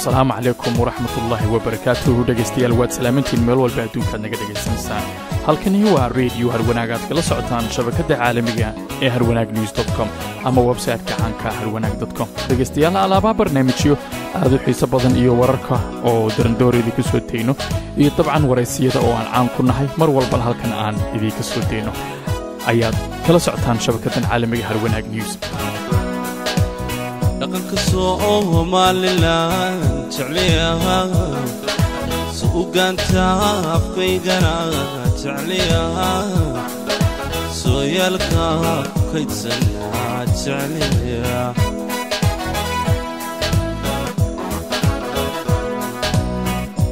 السلام عليكم ورحمة الله وبركاته dhegeystayaal waad salaamantiin meel walba adduunka naga dhageysanaysaan halkani waa radio harwanaagaad kala socotaan shabakada caalamiga ee harwanaagnews.com ama website-ka caanka harwanaag.com dhegeystayaal alaaba barnaamijyo aad u xiiso badan iyo wararka oo darandooreedii ku soo tayno iyo dabcan wareysiyada oo aan caan ku nahay mar walba halkan aan idinka soo tayno ayaad kala socotaan shabakadan caalamiga harwanaag news dhaqanka Soomaaliland jecliyaha suugaanta afkaygana jecliyaha sooyaalka kaydsan jecliyaha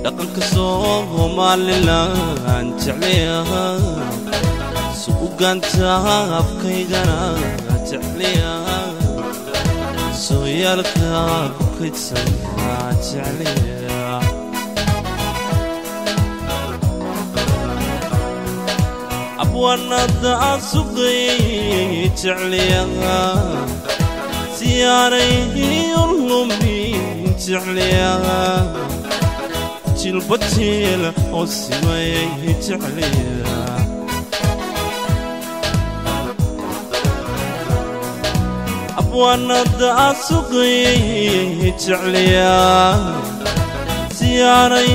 dhaqanka Soomaaliland jecliyaha suugaanta afkaygana jecliyaha sooyaalka kaydsan jecliyaha abwaanada asugay jecliyaha siyaaray ulumi jecliyaha jilbatil oo simay jecliyaha abwaanada asugay jecliyaha siyaaray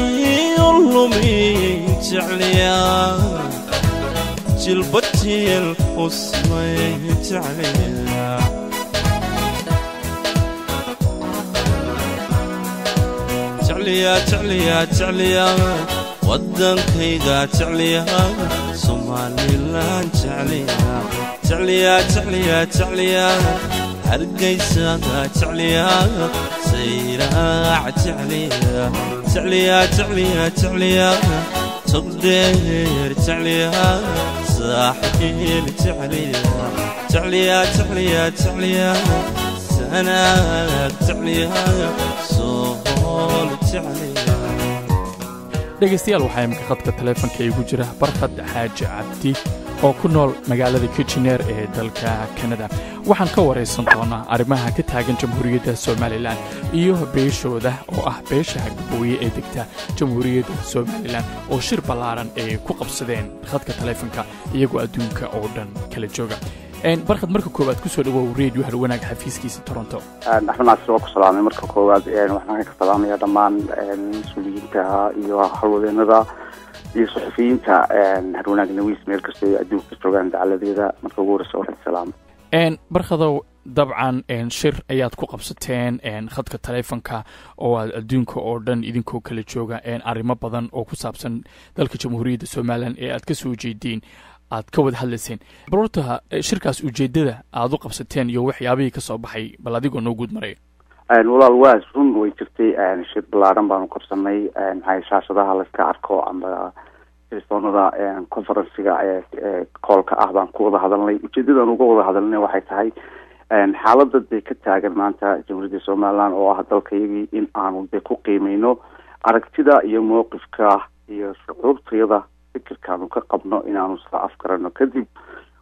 ulumi jecliyaha jilbatil oo simay jecliyaha jecliyaha wadankayga jecliyaha Somaliland jecliyaha hargeysa jecliyaha sayrac jecliyaha togdheer jecliyaha saaxiil jecliyaha sanaag jecliyaha sool jecliyaha dhegeystayaal waxaa imika khadka taleefanka igu jira barkad xaaji cabdi oo ku nool magaalada Kitchener ee dalka Canada waxaan ka wareysan doonaa arrimaha ka taagan jamhuuriyadda Soomaaliland iyo beeshooda oo ah beesha Gabooye ee degta jamhuuriyadda Soomaaliland oo shir ballaaran ay ku qabsadeen khadka taleefanka iyagoo adduunka oo dhan kala jooga barkad marka koowaad ku soo dhawow radio harwanaag xafiiskiisa Toronto axmed naasir oo ku salaamay marka koowaad waxaan ka salaamayaa dhammaan mas'uuliyiinta iyo hawlwadeenada iyo suxufiyiinta harwanaag news meel kasta ay adduunka joogaan dacaladeeda marka ugu horeysa waxaan salaamay barkadow dabcan shir ayaad ku qabsateen khadka taleefanka oo aad adduunka oo dhan idinkoo kala jooga arrimo badan oo ku saabsan dalka jamhuuriyadda Soomaaliland ee aad ka soo jeedeen aad ka wada hadlayseen barorta shirkaas ujeedada aad u qabsateen iyo waxyaabihii ka soo baxay bal adigoo noo guud maray walaal waa run way jirtay shir ballaaran baanu qabsanay maxay shaashadaha la iska arko ama telefoonada conference-ga call-ka ah baan ku wada hadalnay ujeedadan uga wada hadalnay waxay tahay xaaladda day ka taagan maanta jamhuuriyadda Soomaaliland oo ah dalkayagii in aanu ku qiimeyno aragtida iyo mowqifka iyo shucuurtayada fikirkaanu ka qabno inaanu isla afkarano kadib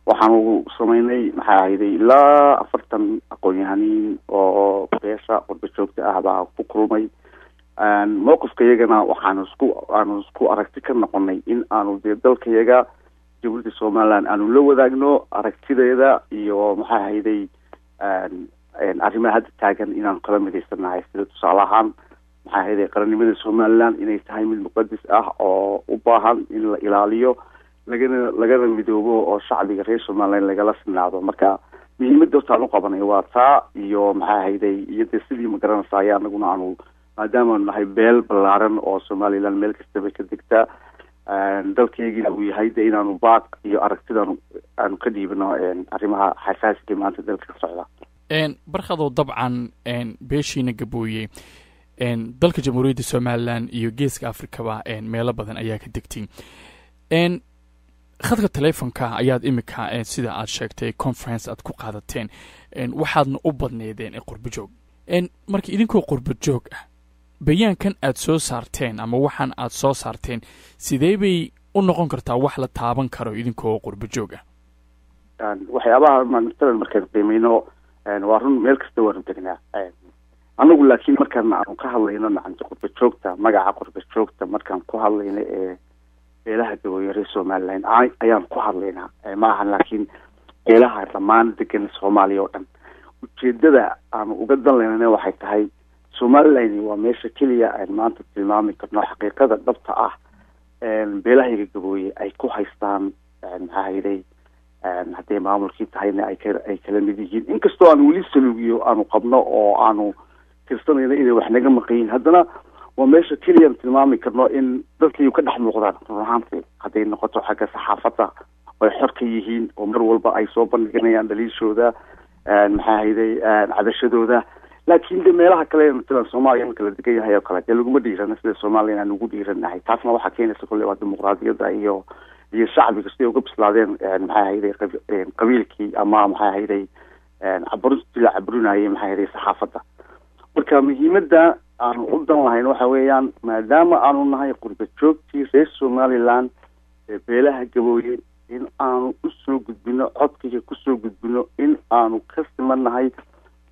waxaanu sameynay maxay ahayd ilaa 40 aqoon-yahaniin oo beesha qurba joogta ah baa ku kulmay mowqifkayagana waxaanu isku aragti ka noqonay in aanu dalkayaga jamhuuriyadda Soomaaliland aanu la wadaagno aragtideeda iyo maxay ahayd arrimaha hadda taagan inaanu kala midaysanahay sida tusaale ahaan maxay ahayd qarannimada Soomaaliland inay tahay mid muqadas ah oo u baahan in la ilaaliyo lagana midoobo oo shacbiga reer Soomaaliland lagala sinaado marka muhiimadda taan u qabanay waa taa iyo maxay ahayd iyada sidii ma garanaysaa anaguna aanu maadaama nahay beel ballaaran oo Soomaaliland meel kasta ka degta dalkeygii uu yahay inaanu baaq iyo aragtidan aanu ka dhiibno arrimaha xasaasiga maanta dalka ka socda barkado dabcan beeshiina Gabooye dalka jamhuuriyadda Soomaaliland iyo geeska Afrikaba meelo badan ayaa ka degtay khadka taleefanka ayaad imika sida aad sheegtay conference aad ku qaadateen waxaadna u badneedeen qurbo joog markii idinkoo qurbo joog ah bayaankan aad soo saarteen ama waxaan aad soo saarteen sidee bay u noqon kartaa wax la taaban karo idinkoo qurbo joog ah waxyaabaha maanta markaan qiimayno waa run meel kasta waanu tagnaa anagu laakiin markaan aan ka hadlayno nacanta qurba joogta magaca qurba joogta markaan ku hadlayno beelaha gabooye reer Somaliland ayaan ku hadlaynaa maahan laakiin beelaha dhammaan degan Soomaaliya oo dhan ujeedada aan uga danleynaa waxay tahay Somaliland waa meesha kaliya ay maanta tilmaami karno xaqiiqada dhabta ah beelaha gabooye ay ku haystaan maxaahiday haddii maamulkii tahayna ay kala mid yihiin inkastoo aan weli saluugiyo aanu qabno oo aanu tirsanayno inay wax naga maqayin haddana waa meesha kaliya tilmaami karno in dadkii ka dhex muuqdaan ruuxaantii hadday noqoto xagga saxaafadda ay xor ka yihiin oo mar walba ay soo bandhiganayaan dhaliishooda maxaahiday cadashadooda laakiin de meelaha kale مثلا Soomaaliya marka la degan yahay oo kale de laguma dhiirana sida Soomaaliya aan ugu dhiiranahay taasna waxa keenaysa kulli waa dimuqraadiyadda iyo shacbiga sidoo uga bislaadeen maxaahiday qabiilkii ama maxaahiday cabrunayay maxaahiday saxaafadda marka muhiimadda aan u dan lahayn waxa weeyaan maadaama aanu nahay qurba joogtii reer Somaliland beelaha gabooye in aanu u soo gudbino codkiga ku soo gudbino in aanu ka simanahay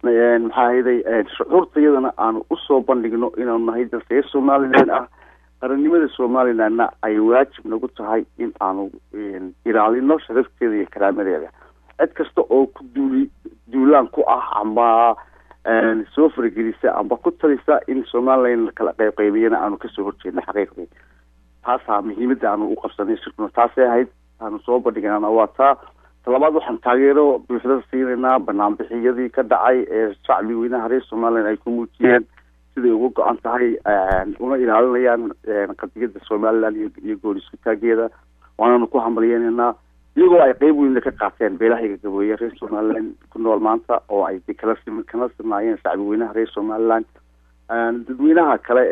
maxaahiday shucuurtayadana aanu u soo bandhigno inaanu nahay dad reer Somaliland ah qarannimada Somalilandna ay waajib nagu tahay in aanu ilaalino sharafteeda iyo karaamadeeda cid kasta oo ku duulaan ku ah ama soo faragelisa amba ku talisa in Somaliland kala qaybqaybiyana aanu kasoo horjeedno xaqiiqdii taasaa muhiimadda aanu u qabsanay shirkuna taasay ahayd aanu soo bandhignana waa taa talabaad waxaan taageero buuxda siinaynaa barnaamijyadii ka dhacay ee shacbi weynaha reer Somaliland ay ku muujiyeen siday uga go-an tahay una ilaalinayaan qadiyadda Somaliland iyo gool isku taageeda waanaanu ku hambalyeynaa iyagoo ay qayb weyn ka qaateen beelaha gabooye reer Somaliland ku nool maanta oo ay kala sinaayeen shacbi weynaha reer Somaliland dadweynaha kale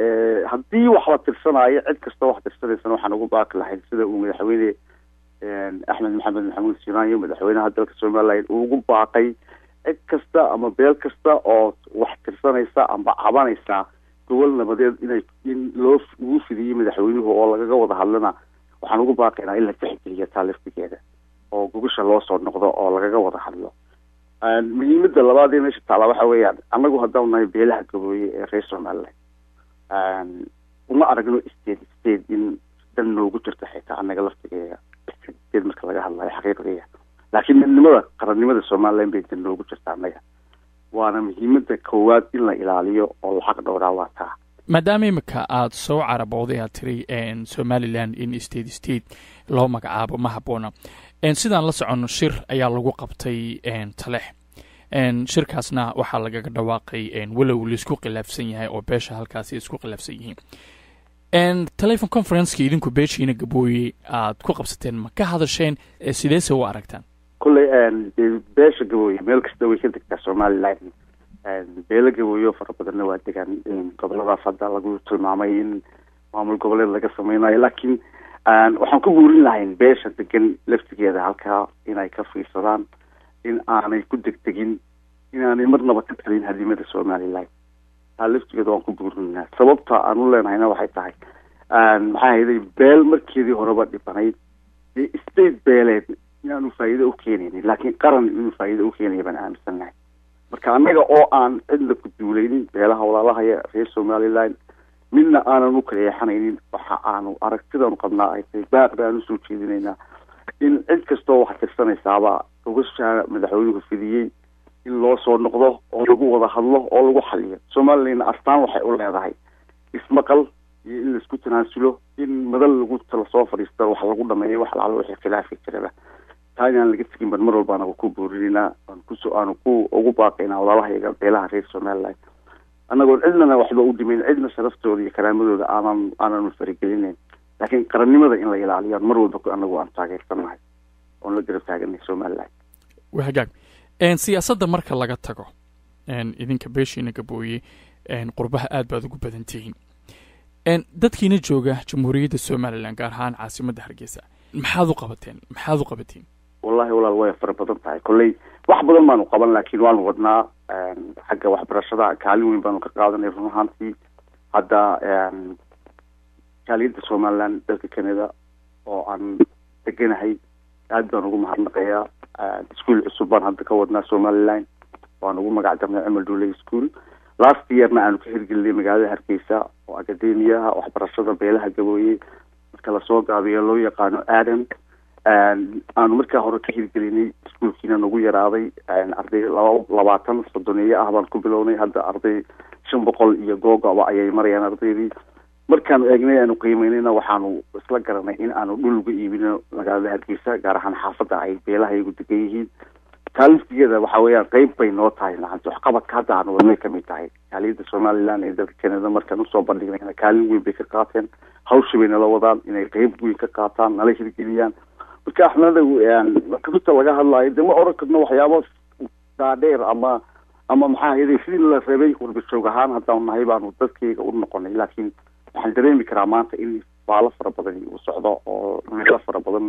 haddii wax la tirsanayo cid kasta wax tirsanaysa waxaan ugu baaqi lahayn sida uu madaxweyne Axmed Maxamed Maxamuud Siinayo madaxweynaha dalka Somaliland uu ugu baaqay cid kasta ama beel kasta oo wax tirsanaysa ama cabanaysa gobol nabadeed in loo ugu fidiyo madaxweynuhu oo lagaga wada hadlana waxaan ugu baaqaynaa in la tixgeliyo taaliftigeeda oo gogosha loo soo noqdo oo lagaga wada hadlo muhiimadda labaad ee meesha taala waxa weeyaan annagu haddaan nahay beelaha gabooye ee reer Somaliland uma aragno state in dan noogu jirta xitaa annaga laftigeeda marka laga hadlayo xaqiiqdiga laakiin midnimada qarannimada Somaliland bay dan noogu jirta annaga waana muhiimadda koowaad in la ilaaliyo oo la xaq dhowraa waa taa maadaama imika aad soo carabowday aad tiri Somaliland in state loo magacaabo ma habboona sidaan la socono shir ayaa lagu qabtay Taleex shirkaasna waxaa lagaga dhawaaqay walow la isku khilaafsan yahay oo beesha halkaasi isku khilaafsan yihiin telephone conference-ka idinku beeshiina gabooye aad ku qabsateen ma ka hadasheen sideese u aragtaan kulley beesha gabooye meel kasta way ka degtaa Somaliland beela gabooye fara badanna waa degaan goboladaas hadda lagu tilmaamay in maamul goboleed laga sameynayo laakiin waxaan ku buurin lahayn beesha degan laftigeeda halkaa inay ka fiirsadaan in aanay ku degdegin inaanay marnaba ka talin hadimada Somaliland laftigeeda waan ku buurinaa sababta aan u leenahayna waxay tahay maxaa hayday beel markeedii horeba dhibanayd state beeleed inaanu faa'iido u keenaynin laakiin qaran inuu faa'iido u keenayo baan aaminsanahay marka annaga oo aan cidna ku duulaynin beelaha walaalahaya reer Somaliland midna aanan u kala yeexanaynin waxa aanu aragtidaanu qabnaa ay tahay baaqda aanu soo jeedinaynaa in cid kastoo wax tirsanaysaaba ugasha madaxweynuhu fidiyey in loo soo noqdo oo lagu wada hadlo oo lagu xaliyo Somaliland astaan waxay u leedahay ismaqal iyo in la isku tanaasulo in madal lagu tala soo fadhiisto wax lagu dhameeyo wax la wixii khilaaf jirada taayaan laga tagin mar walba anagu ku buurinaa aan ku ugu baaqaynaa walaalaha beelaha reer Somaliland annagoo cidna waxba u dhimin cidna sharaftooda iyo karaamadooda aanan faragelinayn laakiin qarannimada in la ilaaliyo mar walba anagu aan taageersanahay oo la garab taaganay Somaliland wahagaag siyaasadda marka laga tago idinka beeshiina gabooye qurbaha aad baad ugu badan tihiin dadkiina jooga jamhuuriyadda Somaliland gaar ahaan caasimadda Hargeysa maxaad u qabateen wallahi walaal way fara badan tahay kulley wax badan baanu qaban laakiin waanu wadnaa xagga waxbarashada kaalin weyn baanu ka qaadanay run ahaantii hadda kaalinta Somaliland dalka Canada oo aan deganahay aad baan ugu mahadnaqayaa iskuul cusub baan hadda ka wadnaa Somaliland waan ugu magac darnay Amal Dulay School last yearna aanu ka hirgelinay magaalada Hargeysa oo akademiyaha waxbarashada beelaha Gabooye marka la soo gaabiyo loo yaqaano Aadan aanu markaa hore ka hirgelinay iskuulkiina nagu yaraaday arday 20 ah baan ku bilownay hadda arday 500 iyo googo ayay marayaan ardaydii markaan eegnay aanu qiimeynayna waxaanu isla garanay in aanu dhul uga iibino magaalada Hargeysa gaar ahaan xaafadda ay beelaha igu degan yihiin kaaliftigeeda waxa weeyaan qayb bay noo tahay macnaheedu wax qabad ka hadda aanu wadnay kamid tahay kaaliyada Somaliland ee dalka Canada markaan usoo bandhignay kaalin weyn bay ka qaateen hawsha bay nala wadaan inay qayb weyn ka qaataan nala hirgeliyaan marka axnada marka laga hadlayo dema orodna waxyaabo dhaadheer ama maxaa yeelay sidii la rabay qurbishoog ahaan haddaan nahay baanu dadkayga u noqonay laakiin waxaan dareemi karaa maanta in baala fara badan uu socdo oo meelo fara badan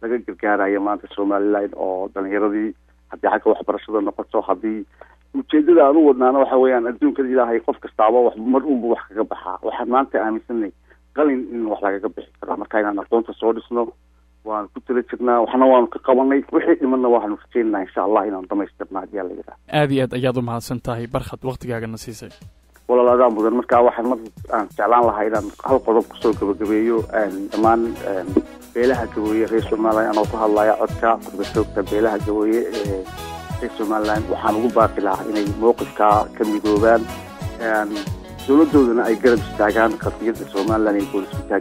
laga gargaarayo maanta Somaliland oo dhalinyaradii haddii xagga waxbarashada noqoto haddii ujeedada aan u wadnaana waxa weeyaan adduunka Ilaahay qof kastaaba wax mar uu wax kaga baxaa waxaan maanta aaminsanay qalin in wax laga bixi karo marka inaan aqoonta soo dhisno waan ku tala jirnaa waxna waan ka qabanay wixii dhimanna waxaanu rajaynaynaa insha Allah inaan dhamaystirno haddii la yiraahdo aad iyo aad ayaad u mahadsantahay Barkhad waqtigaaga siisay walaalada mudan marka waxaan aan jeclaan lahaa inaan hal qodob ku soo gabagabeeyo dhamaan beelaha Gabooye reer Somaliland oo ku hadlaya codka qurbishoogta beelaha Gabooye ee Somaliland waxaan ugu baaqi lahaa inay mowqifka ka midoobaan dawladoodana ay garab istaagaan qadiyada Somaliland iyo bulshada